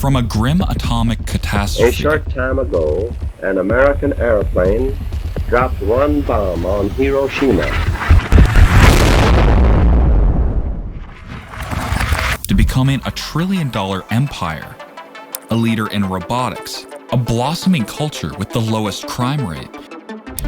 From a grim atomic catastrophe. A short time ago, an American airplane dropped one bomb on Hiroshima. To becoming a trillion-dollar empire, a leader in robotics, a blossoming culture with the lowest crime rate.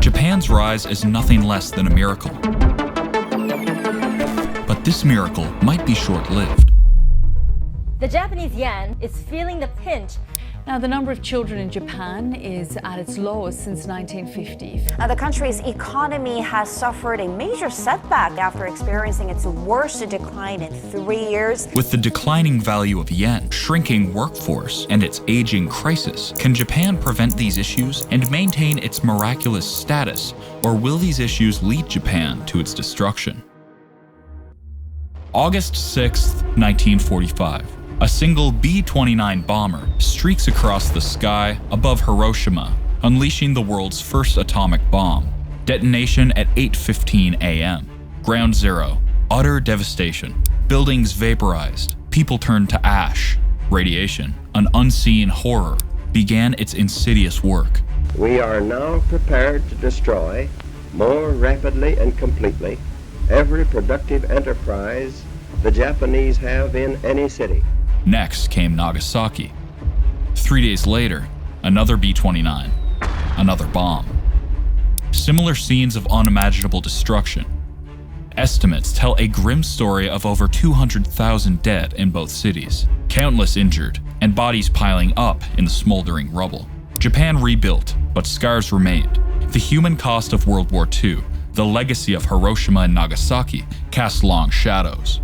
Japan's rise is nothing less than a miracle. But this miracle might be short-lived. The Japanese yen is feeling the pinch. Now, the number of children in Japan is at its lowest since 1950. Now, the country's economy has suffered a major setback after experiencing its worst decline in 3 years. With the declining value of yen, shrinking workforce, and its aging crisis, can Japan prevent these issues and maintain its miraculous status, or will these issues lead Japan to its destruction? August 6, 1945. A single B-29 bomber streaks across the sky above Hiroshima, unleashing the world's first atomic bomb. Detonation at 8:15 a.m. Ground zero. Utter devastation. Buildings vaporized. People turned to ash. Radiation, an unseen horror, began its insidious work. We are now prepared to destroy, more rapidly and completely, every productive enterprise the Japanese have in any city. Next came Nagasaki. 3 days later, another B-29, another bomb. Similar scenes of unimaginable destruction. Estimates tell a grim story of over 200,000 dead in both cities, countless injured, and bodies piling up in the smoldering rubble. Japan rebuilt, but scars remained. The human cost of World War II, the legacy of Hiroshima and Nagasaki, cast long shadows.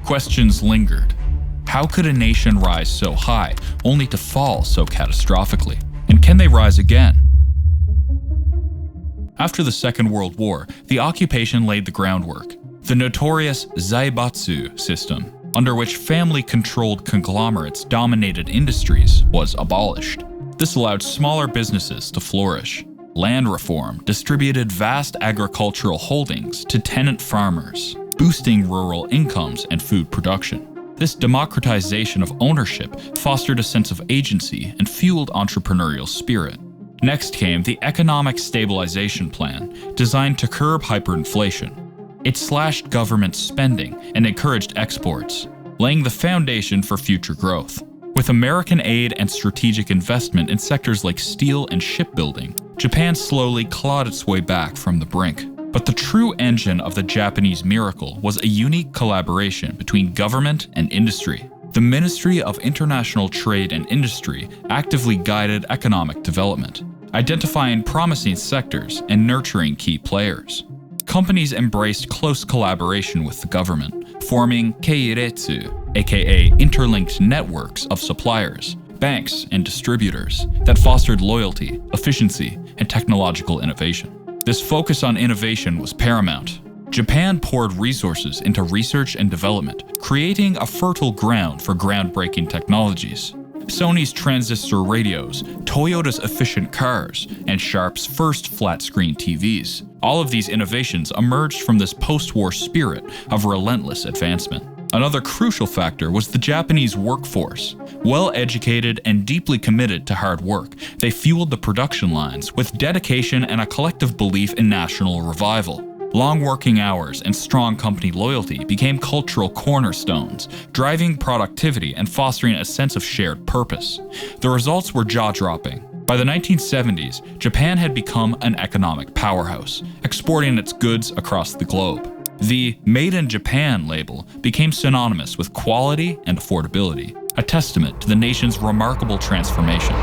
Questions lingered. How could a nation rise so high, only to fall so catastrophically? And can they rise again? After the Second World War, the occupation laid the groundwork. The notorious zaibatsu system, under which family-controlled conglomerates dominated industries, was abolished. This allowed smaller businesses to flourish. Land reform distributed vast agricultural holdings to tenant farmers, boosting rural incomes and food production. This democratization of ownership fostered a sense of agency and fueled entrepreneurial spirit. Next came the Economic Stabilization Plan, designed to curb hyperinflation. It slashed government spending and encouraged exports, laying the foundation for future growth. With American aid and strategic investment in sectors like steel and shipbuilding, Japan slowly clawed its way back from the brink. But the true engine of the Japanese miracle was a unique collaboration between government and industry. The Ministry of International Trade and Industry actively guided economic development, identifying promising sectors and nurturing key players. Companies embraced close collaboration with the government, forming keiretsu, aka interlinked networks of suppliers, banks, and distributors that fostered loyalty, efficiency, and technological innovation. This focus on innovation was paramount. Japan poured resources into research and development, creating a fertile ground for groundbreaking technologies. Sony's transistor radios, Toyota's efficient cars, and Sharp's first flat-screen TVs. All of these innovations emerged from this post-war spirit of relentless advancement. Another crucial factor was the Japanese workforce. Well-educated and deeply committed to hard work, they fueled the production lines with dedication and a collective belief in national revival. Long working hours and strong company loyalty became cultural cornerstones, driving productivity and fostering a sense of shared purpose. The results were jaw-dropping. By the 1970s, Japan had become an economic powerhouse, exporting its goods across the globe. The Made in Japan label became synonymous with quality and affordability, a testament to the nation's remarkable transformation.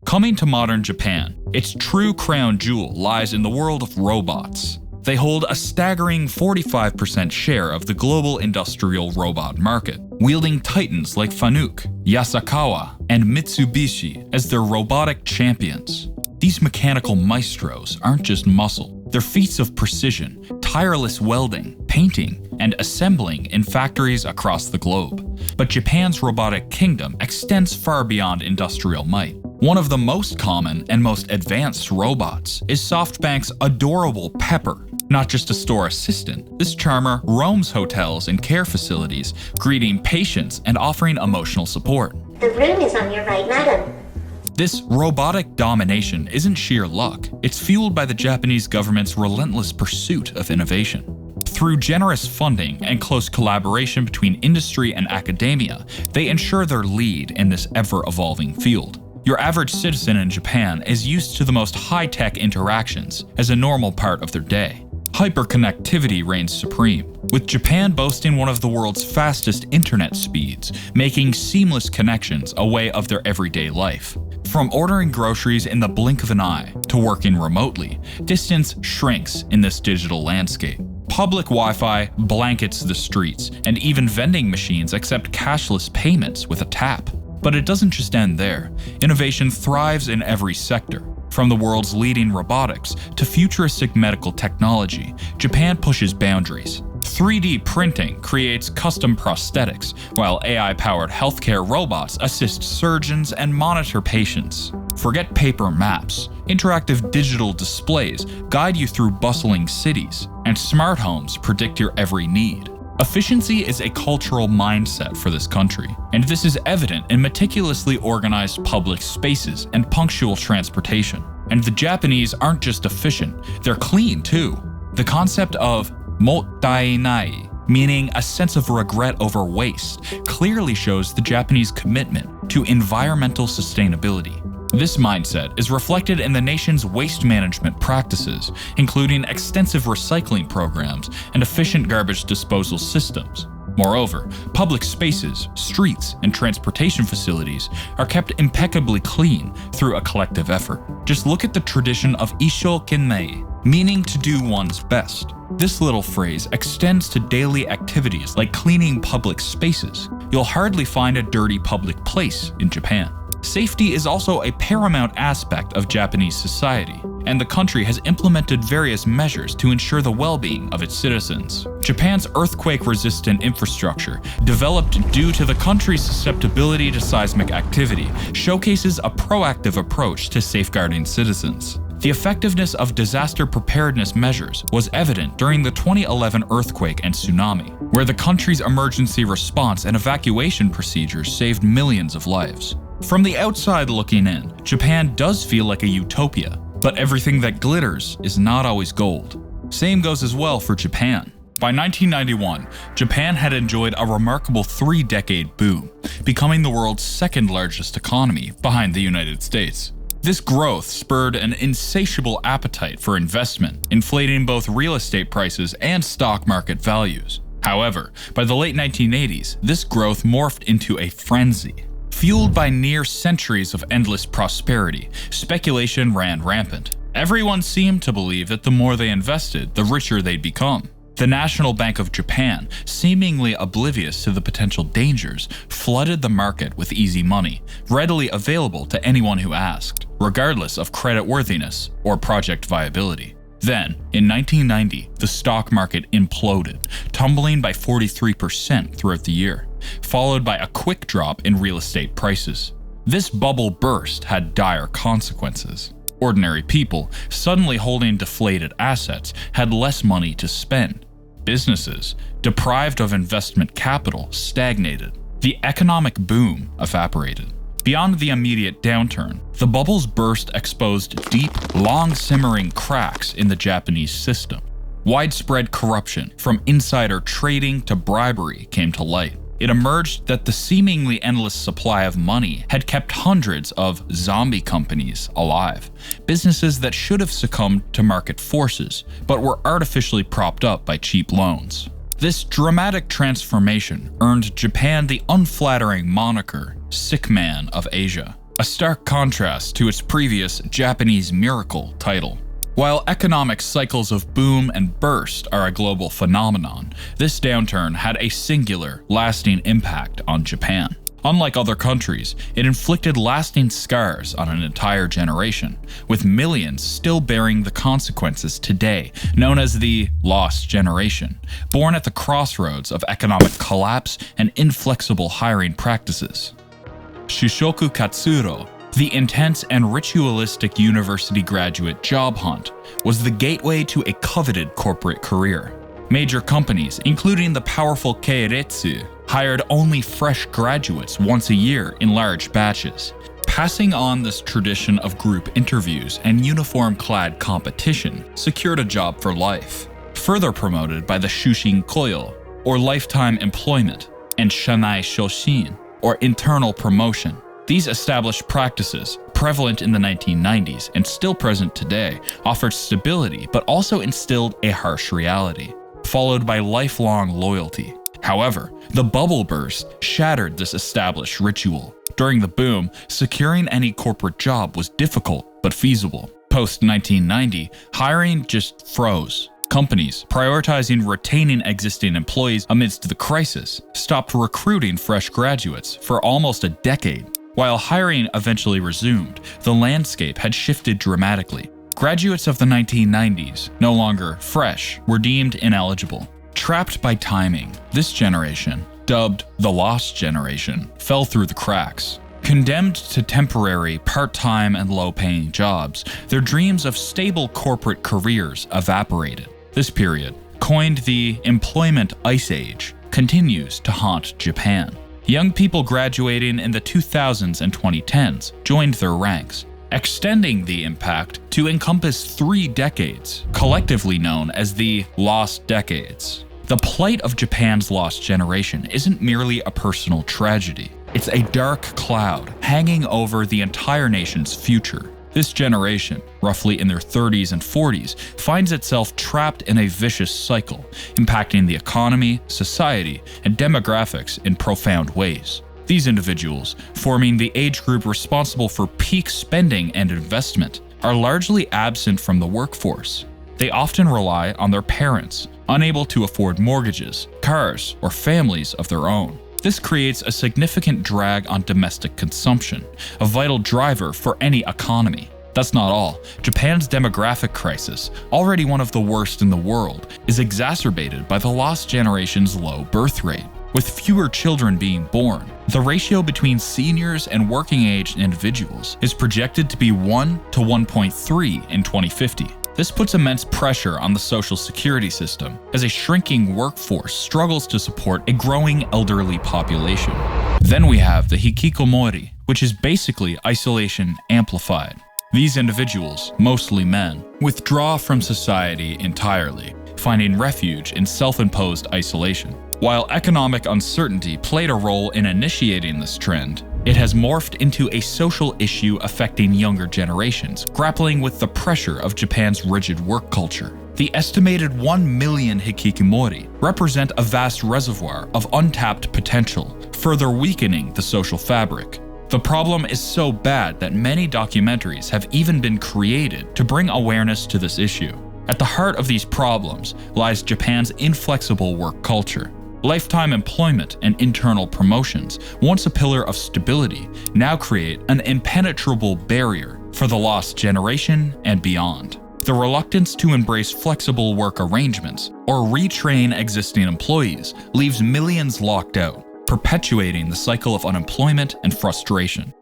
Coming to modern Japan, its true crown jewel lies in the world of robots. They hold a staggering 45% share of the global industrial robot market, wielding titans like Fanuc, Yasakawa, and Mitsubishi as their robotic champions. These mechanical maestros aren't just muscle, they're feats of precision, tireless welding, painting, and assembling in factories across the globe. But Japan's robotic kingdom extends far beyond industrial might. One of the most common and most advanced robots is SoftBank's adorable Pepper. Not just a store assistant, this charmer roams hotels and care facilities, greeting patients and offering emotional support. The room is on your right, madam. This robotic domination isn't sheer luck, it's fueled by the Japanese government's relentless pursuit of innovation. Through generous funding and close collaboration between industry and academia, they ensure their lead in this ever-evolving field. Your average citizen in Japan is used to the most high-tech interactions as a normal part of their day. Hyperconnectivity reigns supreme, with Japan boasting one of the world's fastest internet speeds, making seamless connections a way of their everyday life. From ordering groceries in the blink of an eye to working remotely, distance shrinks in this digital landscape. Public Wi-Fi blankets the streets, and even vending machines accept cashless payments with a tap. But it doesn't just end there. Innovation thrives in every sector. From the world's leading robotics to futuristic medical technology, Japan pushes boundaries. 3D printing creates custom prosthetics, while AI-powered healthcare robots assist surgeons and monitor patients. Forget paper maps. Interactive digital displays guide you through bustling cities, and smart homes predict your every need. Efficiency is a cultural mindset for this country, and this is evident in meticulously organized public spaces and punctual transportation. And the Japanese aren't just efficient, they're clean too. The concept of mottainai, meaning a sense of regret over waste, clearly shows the Japanese commitment to environmental sustainability. This mindset is reflected in the nation's waste management practices, including extensive recycling programs and efficient garbage disposal systems. Moreover, public spaces, streets, and transportation facilities are kept impeccably clean through a collective effort. Just look at the tradition of isshokenmei, meaning to do one's best. This little phrase extends to daily activities like cleaning public spaces. You'll hardly find a dirty public place in Japan. Safety is also a paramount aspect of Japanese society, and the country has implemented various measures to ensure the well-being of its citizens. Japan's earthquake-resistant infrastructure, developed due to the country's susceptibility to seismic activity, showcases a proactive approach to safeguarding citizens. The effectiveness of disaster preparedness measures was evident during the 2011 earthquake and tsunami, where the country's emergency response and evacuation procedures saved millions of lives. From the outside looking in, Japan does feel like a utopia, but everything that glitters is not always gold. Same goes as well for Japan. By 1991, Japan had enjoyed a remarkable 3-decade boom, becoming the world's second largest economy behind the United States. This growth spurred an insatiable appetite for investment, inflating both real estate prices and stock market values. However, by the late 1980s, this growth morphed into a frenzy. Fueled by near centuries of endless prosperity, speculation ran rampant. Everyone seemed to believe that the more they invested, the richer they'd become. The National Bank of Japan, seemingly oblivious to the potential dangers, flooded the market with easy money, readily available to anyone who asked, regardless of creditworthiness or project viability. Then, in 1990, the stock market imploded, tumbling by 43% throughout the year, followed by a quick drop in real estate prices. This bubble burst had dire consequences. Ordinary people, suddenly holding deflated assets, had less money to spend. Businesses, deprived of investment capital, stagnated. The economic boom evaporated. Beyond the immediate downturn, the bubble's burst exposed deep, long-simmering cracks in the Japanese system. Widespread corruption, from insider trading to bribery, came to light. It emerged that the seemingly endless supply of money had kept hundreds of zombie companies alive, businesses that should have succumbed to market forces, but were artificially propped up by cheap loans. This dramatic transformation earned Japan the unflattering moniker Sick Man of Asia, a stark contrast to its previous Japanese Miracle title. While economic cycles of boom and burst are a global phenomenon, this downturn had a singular, lasting impact on Japan. Unlike other countries, it inflicted lasting scars on an entire generation, with millions still bearing the consequences today, known as the Lost Generation, born at the crossroads of economic collapse and inflexible hiring practices. Shushoku Katsuro, The intense and ritualistic university graduate job hunt was the gateway to a coveted corporate career. Major companies, including the powerful Keiretsu, hired only fresh graduates once a year in large batches. Passing on this tradition of group interviews and uniform-clad competition secured a job for life, further promoted by the Shushin Koyo, or lifetime employment, and Shanai Shoshin, or internal promotion. These established practices, prevalent in the 1990s and still present today, offered stability but also instilled a harsh reality, followed by lifelong loyalty. However, the bubble burst shattered this established ritual. During the boom, securing any corporate job was difficult but feasible. Post-1990, hiring just froze. Companies, prioritizing retaining existing employees amidst the crisis, stopped recruiting fresh graduates for almost a decade. While hiring eventually resumed, the landscape had shifted dramatically. Graduates of the 1990s, no longer fresh, were deemed ineligible. Trapped by timing, this generation, dubbed the Lost Generation, fell through the cracks. Condemned to temporary, part-time and low-paying jobs, their dreams of stable corporate careers evaporated. This period, coined the Employment Ice Age, continues to haunt Japan. Young people graduating in the 2000s and 2010s joined their ranks, extending the impact to encompass 3 decades, collectively known as the Lost Decades. The plight of Japan's lost generation isn't merely a personal tragedy. It's a dark cloud hanging over the entire nation's future. This generation, roughly in their 30s and 40s, finds itself trapped in a vicious cycle, impacting the economy, society, and demographics in profound ways. These individuals, forming the age group responsible for peak spending and investment, are largely absent from the workforce. They often rely on their parents, unable to afford mortgages, cars, or families of their own. This creates a significant drag on domestic consumption, a vital driver for any economy. That's not all. Japan's demographic crisis, already one of the worst in the world, is exacerbated by the lost generation's low birth rate. With fewer children being born, the ratio between seniors and working-age individuals is projected to be 1 to 1.3 in 2050. This puts immense pressure on the social security system, as a shrinking workforce struggles to support a growing elderly population. Then we have the Hikikomori, which is basically isolation amplified. These individuals, mostly men, withdraw from society entirely, finding refuge in self-imposed isolation. While economic uncertainty played a role in initiating this trend, it has morphed into a social issue affecting younger generations, grappling with the pressure of Japan's rigid work culture. The estimated 1 million hikikomori represent a vast reservoir of untapped potential, further weakening the social fabric. The problem is so bad that many documentaries have even been created to bring awareness to this issue. At the heart of these problems lies Japan's inflexible work culture. Lifetime employment and internal promotions, once a pillar of stability, now create an impenetrable barrier for the lost generation and beyond. The reluctance to embrace flexible work arrangements or retrain existing employees leaves millions locked out, perpetuating the cycle of unemployment and frustration.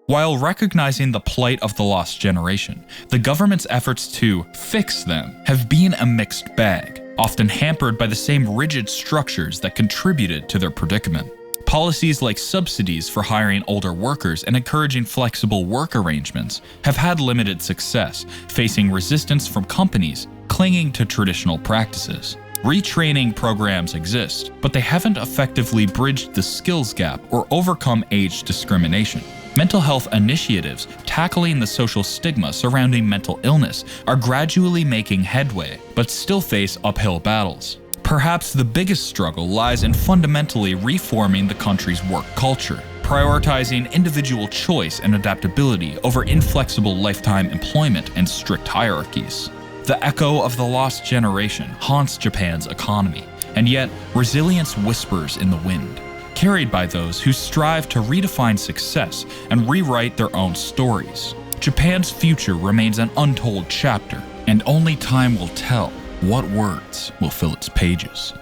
While recognizing the plight of the lost generation, the government's efforts to fix them have been a mixed bag, often hampered by the same rigid structures that contributed to their predicament. Policies like subsidies for hiring older workers and encouraging flexible work arrangements have had limited success, facing resistance from companies clinging to traditional practices. Retraining programs exist, but they haven't effectively bridged the skills gap or overcome age discrimination. Mental health initiatives tackling the social stigma surrounding mental illness are gradually making headway, but still face uphill battles. Perhaps the biggest struggle lies in fundamentally reforming the country's work culture, prioritizing individual choice and adaptability over inflexible lifetime employment and strict hierarchies. The echo of the lost generation haunts Japan's economy, and yet resilience whispers in the wind, carried by those who strive to redefine success and rewrite their own stories. Japan's future remains an untold chapter, and only time will tell what words will fill its pages.